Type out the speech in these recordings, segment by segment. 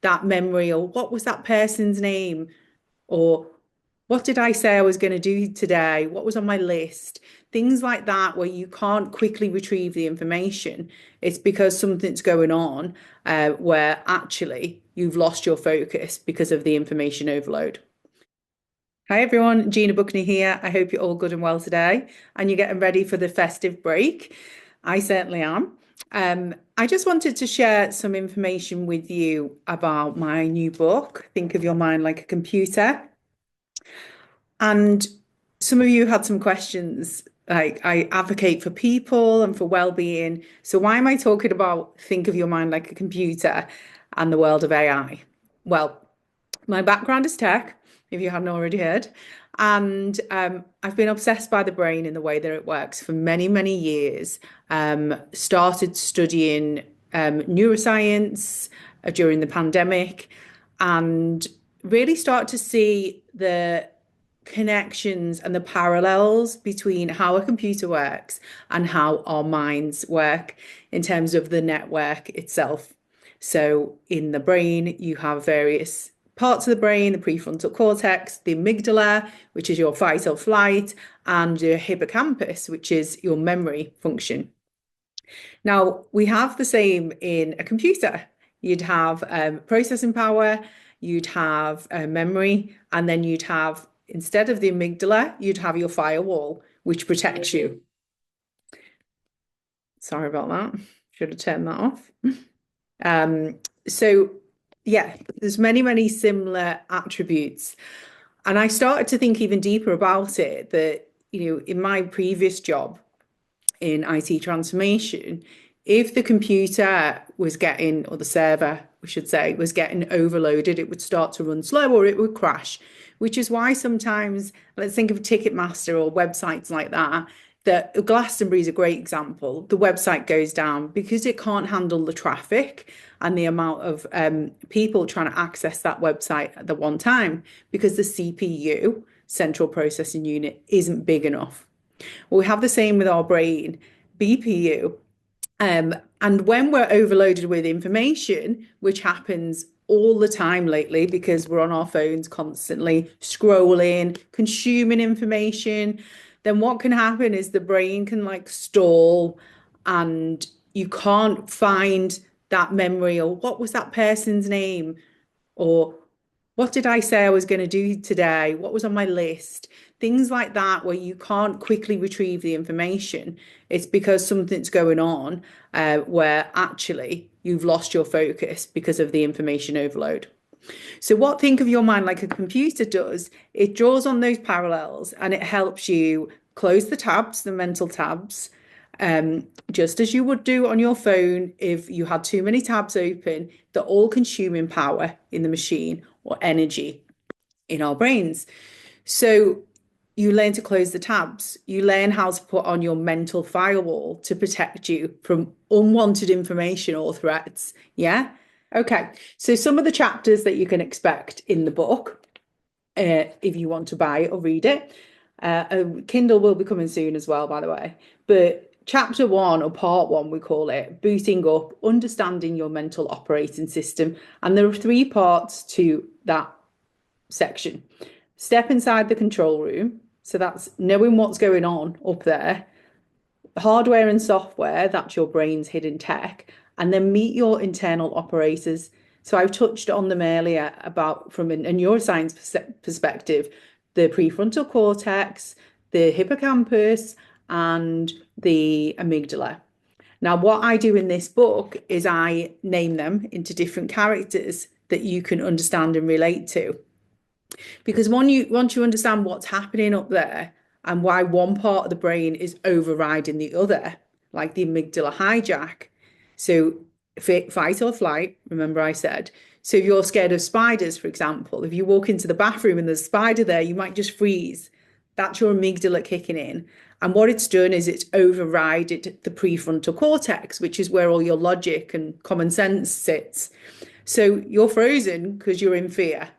that memory, or what was that person's name, or what did I say I was going to do today? What was on my list? Things like that, where you can't quickly retrieve the information. It's because something's going on where actually you've lost your focus because of the information overload. Hi everyone, Gina Buckney here. I hope you're all good and well today and you're getting ready for the festive break. I certainly am. I just wanted to share some information with you about my new book, Think of Your Mind Like a Computer. And some of you had some questions. Like, I advocate for people and for well-being. So why am I talking about think of your mind like a computer and the world of AI? Well, my background is tech, if you hadn't already heard. And I've been obsessed by the brain and the way that it works for many, many years. Started studying neuroscience during the pandemic and really start to see the connections and the parallels between how a computer works and how our minds work in terms of the network itself. So in the brain, you have various parts of the brain, the prefrontal cortex, the amygdala, which is your fight or flight, and your hippocampus, which is your memory function. Now, we have the same in a computer. You'd have processing power, you'd have memory, and then you'd have, instead of the amygdala, you'd have your firewall, which protects you. Sorry about that. Should have turned that off. So yeah, there's many, many similar attributes. And I started to think even deeper about it that, in my previous job in IT transformation, if the computer was getting, or the server, we should say, was getting overloaded, it would start to run slow or it would crash, which is why sometimes, let's think of Ticketmaster or websites like that Glastonbury is a great example. The website goes down because it can't handle the traffic and the amount of people trying to access that website at the one time because the CPU, central processing unit, isn't big enough. Well, we have the same with our brain, BPU. And when we're overloaded with information, which happens all the time lately because we're on our phones constantly, scrolling, consuming information, then what can happen is the brain can like stall and you can't find that memory, or what was that person's name, or what did I say I was going to do today? What was on my list? Things like that, where you can't quickly retrieve the information. It's because something's going on where actually you've lost your focus because of the information overload. So what Think of Your Mind Like a Computer does, it draws on those parallels and it helps you close the tabs, the mental tabs, just as you would do on your phone if you had too many tabs open. They're all consuming power in the machine or energy in our brains. So you learn to close the tabs. You learn how to put on your mental firewall to protect you from unwanted information or threats. Yeah. Okay. So some of the chapters that you can expect in the book, if you want to buy it or read it, Kindle will be coming soon as well, by the way. But chapter 1, or part 1, we call it, booting up, understanding your mental operating system. And there are 3 parts to that section. Step inside the control room. So that's knowing what's going on up there. Hardware and software, that's your brain's hidden tech. And then meet your internal operators. So I've touched on them earlier about, from a neuroscience perspective, the prefrontal cortex, the hippocampus, and the amygdala. Now, what I do in this book is I name them into different characters that you can understand and relate to. Because once you understand what's happening up there and why one part of the brain is overriding the other, like the amygdala hijack. So fight or flight, remember I said. So if you're scared of spiders, for example, if you walk into the bathroom and there's a spider there, you might just freeze. That's your amygdala kicking in. And what it's done is it's overrided the prefrontal cortex, which is where all your logic and common sense sits. So you're frozen because you're in fear,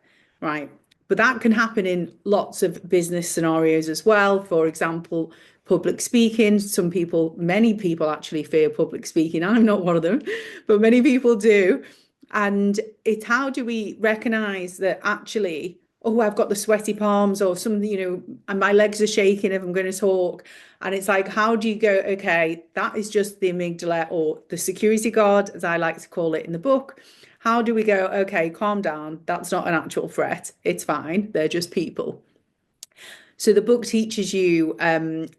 right? But that can happen in lots of business scenarios as well. For example, public speaking. Many people actually fear public speaking. I'm not one of them, but many people do. And it's how do we recognize that actually, oh, I've got the sweaty palms or something, and my legs are shaking if I'm going to talk. And it's like, how do you go, okay, that is just the amygdala or the security guard, as I like to call it in the book. How do we go, okay, calm down. That's not an actual threat. It's fine. They're just people. So the book teaches you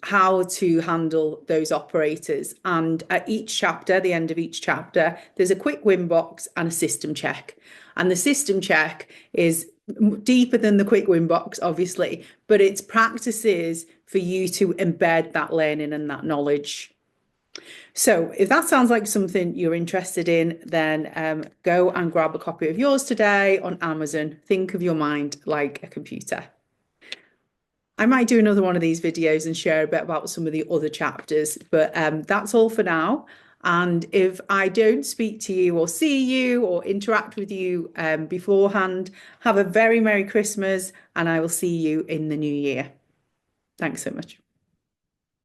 how to handle those operators. And at each chapter, the end of each chapter, there's a quick win box and a system check. And the system check is deeper than the quick win box, obviously, but it's practices for you to embed that learning and that knowledge. So if that sounds like something you're interested in, then go and grab a copy of yours today on Amazon. Think of your mind like a computer. I might do another one of these videos and share a bit about some of the other chapters, but that's all for now. And if I don't speak to you or see you or interact with you beforehand, have a very Merry Christmas and I will see you in the new year. Thanks so much.